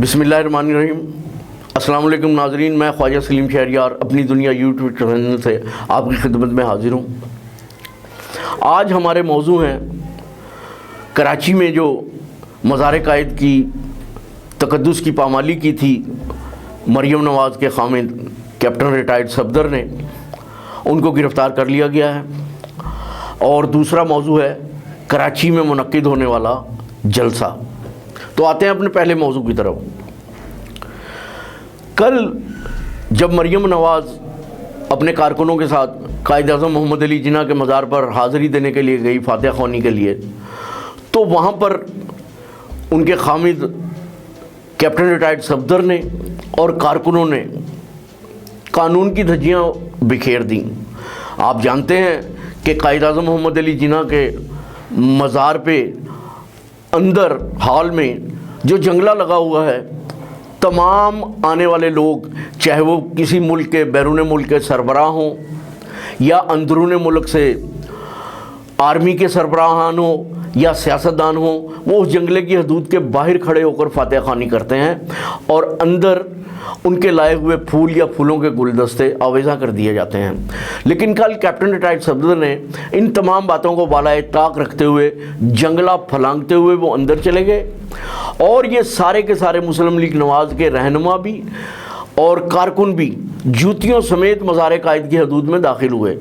بسم اللہ الرحمن الرحیم۔ السلام علیکم ناظرین، میں خواجہ سلیم شہریار اپنی دنیا یوٹیوب چینل سے آپ کی خدمت میں حاضر ہوں۔ آج ہمارے موضوع ہیں کراچی میں جو مزار قائد کی تقدس کی پامالی کی تھی مریم نواز کے خامد کیپٹن ریٹائرڈ صفدر نے، ان کو گرفتار کر لیا گیا ہے۔ اور دوسرا موضوع ہے کراچی میں منعقد ہونے والا جلسہ۔ تو آتے ہیں اپنے پہلے موضوع کی طرف۔ کل جب مریم نواز اپنے کارکنوں کے ساتھ قائد اعظم محمد علی جناح کے مزار پر حاضری دینے کے لیے گئی، فاتحہ خوانی کے لیے، تو وہاں پر ان کے خامد کیپٹن ریٹائرڈ صفدر نے اور کارکنوں نے قانون کی دھجیاں بکھیر دیں۔ آپ جانتے ہیں کہ قائد اعظم محمد علی جناح کے مزار پہ اندر ہال میں جو جنگلہ لگا ہوا ہے، تمام آنے والے لوگ، چاہے وہ کسی ملک کے بیرون ملک کے سربراہ ہوں یا اندرون ملک سے آرمی کے سربراہان ہوں یا سیاستدان ہوں، وہ اس جنگلے کی حدود کے باہر کھڑے ہو کر فاتحہ خوانی کرتے ہیں اور اندر ان کے لائے ہوئے پھول یا پھولوں کے گلدستے آویزاں کر دیے جاتے ہیں۔ لیکن کل کیپٹن ریٹائرڈ صفدر نے ان تمام باتوں کو بالائے طاق رکھتے ہوئے، جنگلہ پھلانگتے ہوئے وہ اندر چلے گئے، اور یہ سارے کے سارے مسلم لیگ نواز کے رہنما بھی اور کارکن بھی جوتیوں سمیت مزار قائد کی حدود میں داخل ہوئے۔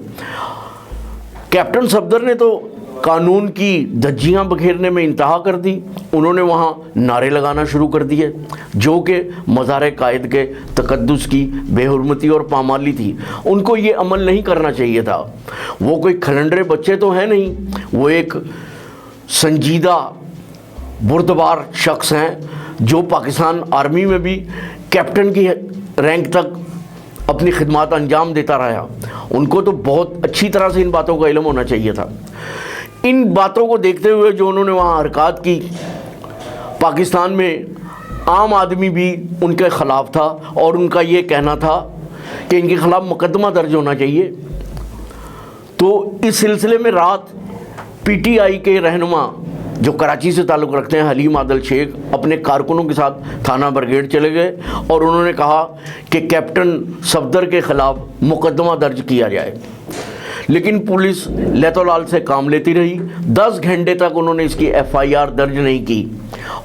کیپٹن صفدر نے تو قانون کی دھجیاں بکھیرنے میں انتہا کر دی، انہوں نے وہاں نعرے لگانا شروع کر دیے جو کہ مزار قائد کے تقدس کی بے حرمتی اور پامالی تھی۔ ان کو یہ عمل نہیں کرنا چاہیے تھا۔ وہ کوئی کھلنڈرے بچے تو ہیں نہیں، وہ ایک سنجیدہ بردبار شخص ہیں جو پاکستان آرمی میں بھی کیپٹن کی رینک تک اپنی خدمات انجام دیتا رہا۔ ان کو تو بہت اچھی طرح سے ان باتوں کا علم ہونا چاہیے تھا۔ ان باتوں کو دیکھتے ہوئے جو انہوں نے وہاں حرکات کی، پاکستان میں عام آدمی بھی ان کے خلاف تھا اور ان کا یہ کہنا تھا کہ ان کے خلاف مقدمہ درج ہونا چاہیے۔ تو اس سلسلے میں رات پی ٹی آئی کے رہنما جو کراچی سے تعلق رکھتے ہیں حلیم عادل شیخ اپنے کارکنوں کے ساتھ تھانہ برگیڈ چلے گئے اور انہوں نے کہا کہ کیپٹن صفدر کے خلاف مقدمہ درج کیا جائے۔ لیکن پولیس لیت و لال سے کام لیتی رہی۔ 10 گھنٹے تک انہوں نے اس کی ایف آئی آر درج نہیں کی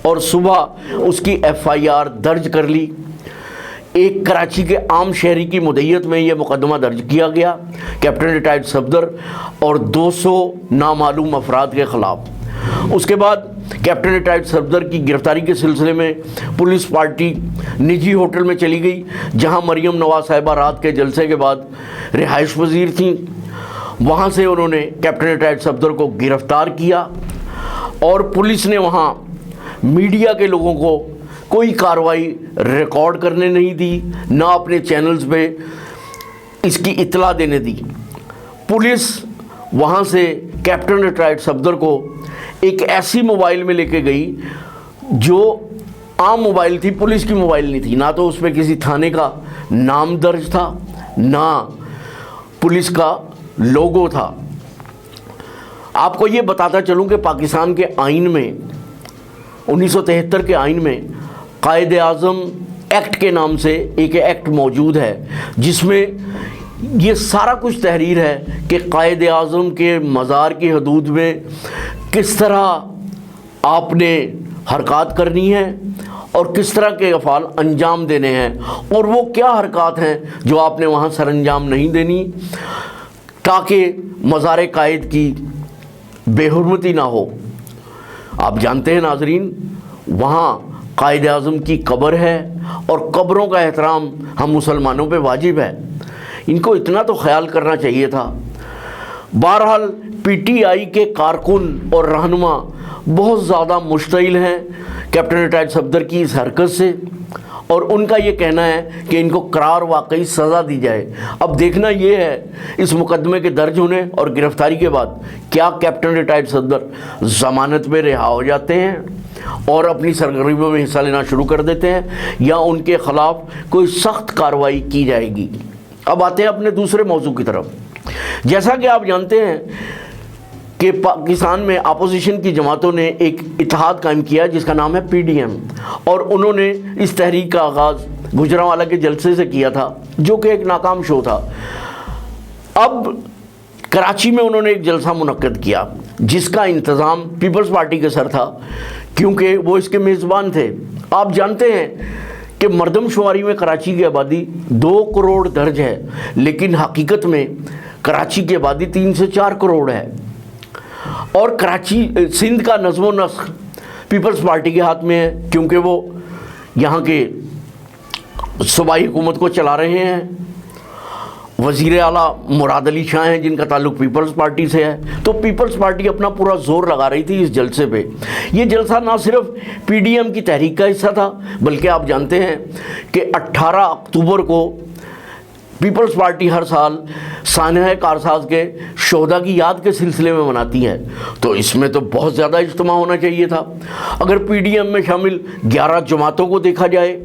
اور صبح اس کی ایف آئی آر درج کر لی۔ ایک کراچی کے عام شہری کی مدعیت میں یہ مقدمہ درج کیا گیا کیپٹن ریٹائرڈ صفدر اور 200 نامعلوم افراد کے خلاف۔ اس کے بعد کیپٹن ریٹائرڈ صفدر کی گرفتاری کے سلسلے میں پولیس پارٹی نجی ہوٹل میں چلی گئی جہاں مریم نواز صاحبہ رات کے جلسے کے بعد رہائش پذیر تھیں۔ وہاں سے انہوں نے کیپٹن ریٹائرڈ صفدر کو گرفتار کیا اور پولیس نے وہاں میڈیا کے لوگوں کو کوئی کارروائی ریکارڈ کرنے نہیں دی، نہ اپنے چینلز پہ اس کی اطلاع دینے دی۔ پولیس وہاں سے کیپٹن ریٹائرڈ صفدر کو ایک ایسی موبائل میں لے کے گئی جو عام موبائل تھی، پولیس کی موبائل نہیں تھی، نہ تو اس پہ کسی تھانے کا نام درج تھا نہ پولیس کا لوگو تھا۔ آپ کو یہ بتاتا چلوں کہ پاکستان کے آئین میں 1973 کے آئین میں قائد اعظم ایکٹ کے نام سے ایک ایکٹ موجود ہے جس میں یہ سارا کچھ تحریر ہے کہ قائد اعظم کے مزار کی حدود میں کس طرح آپ نے حرکات کرنی ہے اور کس طرح کے افعال انجام دینے ہیں، اور وہ کیا حرکات ہیں جو آپ نے وہاں سر انجام نہیں دینی تاکہ مزار قائد کی بے حرمتی نہ ہو۔ آپ جانتے ہیں ناظرین، وہاں قائد اعظم کی قبر ہے اور قبروں کا احترام ہم مسلمانوں پہ واجب ہے۔ ان کو اتنا تو خیال کرنا چاہیے تھا۔ بہرحال پی ٹی آئی کے کارکن اور رہنما بہت زیادہ مشتعل ہیں کیپٹن ریٹائرڈ صفدر کی اس حرکت سے، اور ان کا یہ کہنا ہے کہ ان کو قرار واقعی سزا دی جائے۔ اب دیکھنا یہ ہے اس مقدمے کے درج ہونے اور گرفتاری کے بعد کیا کیپٹن ریٹائرڈ صفدر ضمانت پہ رہا ہو جاتے ہیں اور اپنی سرگرمیوں میں حصہ لینا شروع کر دیتے ہیں، یا ان کے خلاف کوئی سخت کارروائی کی جائے گی۔ اب آتے ہیں اپنے دوسرے موضوع کی طرف۔ جیسا کہ آپ جانتے ہیں کہ پاکستان میں اپوزیشن کی جماعتوں نے ایک اتحاد قائم کیا جس کا نام ہے PDM، اور انہوں نے اس تحریک کا آغاز گجرانوالہ کے جلسے سے کیا تھا جو کہ ایک ناکام شو تھا۔ اب کراچی میں انہوں نے ایک جلسہ منعقد کیا جس کا انتظام پیپلز پارٹی کے سر تھا، کیونکہ وہ اس کے میزبان تھے۔ آپ جانتے ہیں کہ مردم شماری میں کراچی کی آبادی 2 کروڑ درج ہے، لیکن حقیقت میں کراچی کی آبادی 3 سے 4 کروڑ ہے، اور کراچی سندھ کا نظم و نسق پیپلز پارٹی کے ہاتھ میں ہے، کیونکہ وہ یہاں کے صوبائی حکومت کو چلا رہے ہیں۔ وزیر اعلیٰ مراد علی شاہ ہیں جن کا تعلق پیپلز پارٹی سے ہے، تو پیپلز پارٹی اپنا پورا زور لگا رہی تھی اس جلسے پہ۔ یہ جلسہ نہ صرف PDM کی تحریک کا حصہ تھا، بلکہ آپ جانتے ہیں کہ 18 اکتوبر کو پیپلز پارٹی ہر سال سانحہ کارساز کے شہداء کی یاد کے سلسلے میں مناتی ہے، تو اس میں تو بہت زیادہ اجتماع ہونا چاہیے تھا۔ اگر PDM میں شامل 11 جماعتوں کو دیکھا جائے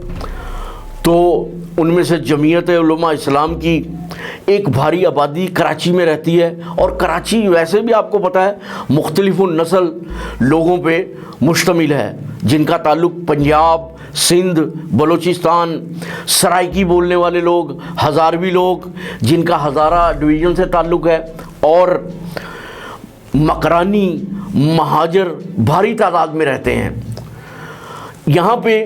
تو ان میں سے جمعیت علماء اسلام کی ایک بھاری آبادی کراچی میں رہتی ہے، اور کراچی ویسے بھی آپ کو پتہ ہے مختلف النسل لوگوں پہ مشتمل ہے، جن کا تعلق پنجاب، سندھ، بلوچستان، سرائکی بولنے والے لوگ، ہزاروی لوگ جن کا ہزارہ ڈویژن سے تعلق ہے، اور مکرانی، مہاجر بھاری تعداد میں رہتے ہیں۔ یہاں پہ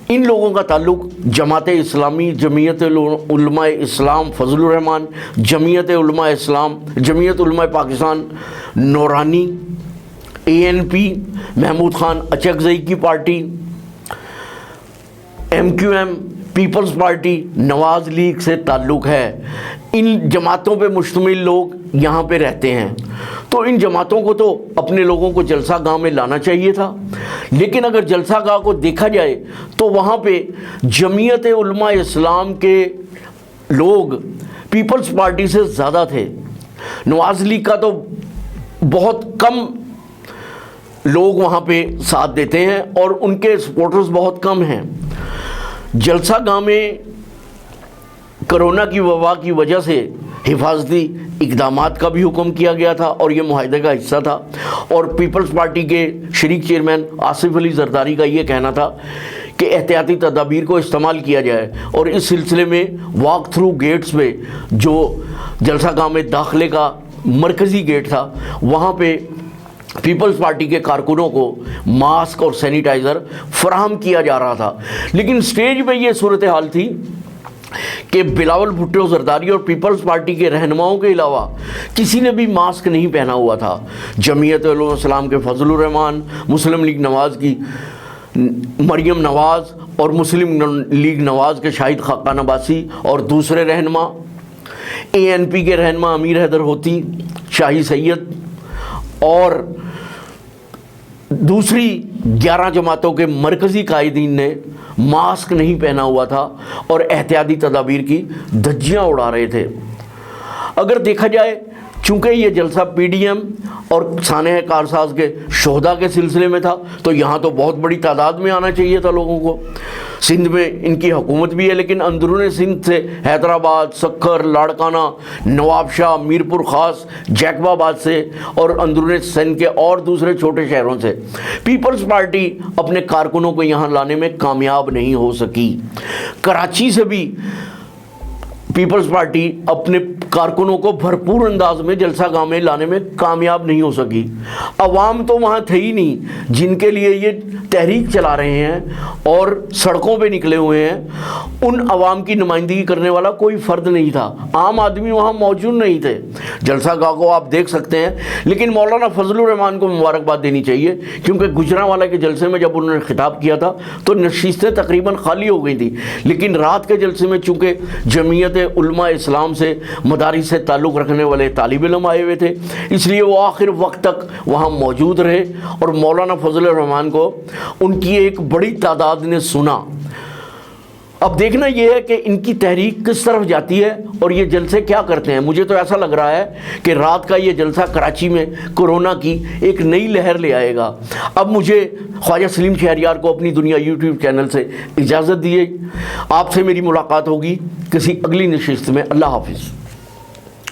ان لوگوں کا تعلق جماعت اسلامی، جمعیت علماء اسلام فضل الرحمان، جمعیت علماء اسلام، جمعیت علماء پاکستان، نورانی، ANP محمود خان اچکزئی کی پارٹی، MQM پیپلز پارٹی نواز لیگ سے تعلق ہے۔ ان جماعتوں پہ مشتمل لوگ یہاں پہ رہتے ہیں، تو ان جماعتوں کو تو اپنے لوگوں کو جلسہ گاہ میں لانا چاہیے تھا، لیکن اگر جلسہ گاہ کو دیکھا جائے تو وہاں پہ جمعیت علماء اسلام کے لوگ پیپلز پارٹی سے زیادہ تھے۔ نواز لیگ کا تو بہت کم لوگ وہاں پہ ساتھ دیتے ہیں اور ان کے سپورٹرز بہت کم ہیں۔ جلسہ گاہ میں کرونا کی وبا کی وجہ سے حفاظتی اقدامات کا بھی حکم کیا گیا تھا، اور یہ معاہدے کا حصہ تھا، اور پیپلز پارٹی کے شریک چیئرمین آصف علی زرداری کا یہ کہنا تھا کہ احتیاطی تدابیر کو استعمال کیا جائے، اور اس سلسلے میں واک تھرو گیٹس پہ جو جلسہ گاہ میں داخلے کا مرکزی گیٹ تھا وہاں پہ پیپلز پارٹی کے کارکنوں کو ماسک اور سینیٹائزر فراہم کیا جا رہا تھا، لیکن سٹیج پہ یہ صورتحال تھی کہ بلاول بھٹو زرداری اور پیپلز پارٹی کے رہنماؤں کے علاوہ کسی نے بھی ماسک نہیں پہنا ہوا تھا۔ جمعیت علماء اسلام کے فضل الرحمان، مسلم لیگ نواز کی مریم نواز، اور مسلم لیگ نواز کے شاہد خاقان عباسی، اور دوسرے رہنما ANP کے رہنما امیر حیدر ہوتی، شاہی سید، اور دوسری 11 جماعتوں کے مرکزی قائدین نے ماسک نہیں پہنا ہوا تھا اور احتیاطی تدابیر کی دھجیاں اڑا رہے تھے۔ اگر دیکھا جائے چونکہ یہ جلسہ PDM اور سانحہ کارساز کے شہداء کے سلسلے میں تھا تو یہاں تو بہت بڑی تعداد میں آنا چاہیے تھا لوگوں کو۔ سندھ میں ان کی حکومت بھی ہے، لیکن اندرون سندھ سے حیدرآباد، سکھر، لاڑکانہ، نواب شاہ، میرپور خاص، جیکب آباد سے اور اندرون سندھ کے اور دوسرے چھوٹے شہروں سے پیپلز پارٹی اپنے کارکنوں کو یہاں لانے میں کامیاب نہیں ہو سکی۔ کراچی سے بھی پیپلز پارٹی اپنے کارکنوں کو بھرپور انداز میں جلسہ گاہ میں لانے میں کامیاب نہیں ہو سکی۔ عوام تو وہاں تھے ہی نہیں جن کے لیے یہ تحریک چلا رہے ہیں اور سڑکوں پہ نکلے ہوئے ہیں، ان عوام کی نمائندگی کرنے والا کوئی فرد نہیں تھا، عام آدمی وہاں موجود نہیں تھے۔ جلسہ گاہ کو آپ دیکھ سکتے ہیں، لیکن مولانا فضل الرحمان کو مبارکباد دینی چاہیے، کیونکہ گجرانوالہ کے جلسے میں جب انہوں نے خطاب کیا تھا تو نشستیں تقریباً خالی ہو گئی تھیں، لیکن رات کے جلسے میں چونکہ جمعیت علماء اسلام سے مدارس سے تعلق رکھنے والے طالب علم آئے ہوئے تھے، اس لیے وہ آخر وقت تک وہاں موجود رہے اور مولانا فضل الرحمان کو ان کی ایک بڑی تعداد نے سنا۔ اب دیکھنا یہ ہے کہ ان کی تحریک کس طرف جاتی ہے اور یہ جلسے کیا کرتے ہیں۔ مجھے تو ایسا لگ رہا ہے کہ رات کا یہ جلسہ کراچی میں کورونا کی ایک نئی لہر لے آئے گا۔ اب مجھے خواجہ سلیم شہریار کو اپنی دنیا یوٹیوب چینل سے اجازت دیے، آپ سے میری ملاقات ہوگی کسی اگلی نشست میں۔ اللہ حافظ۔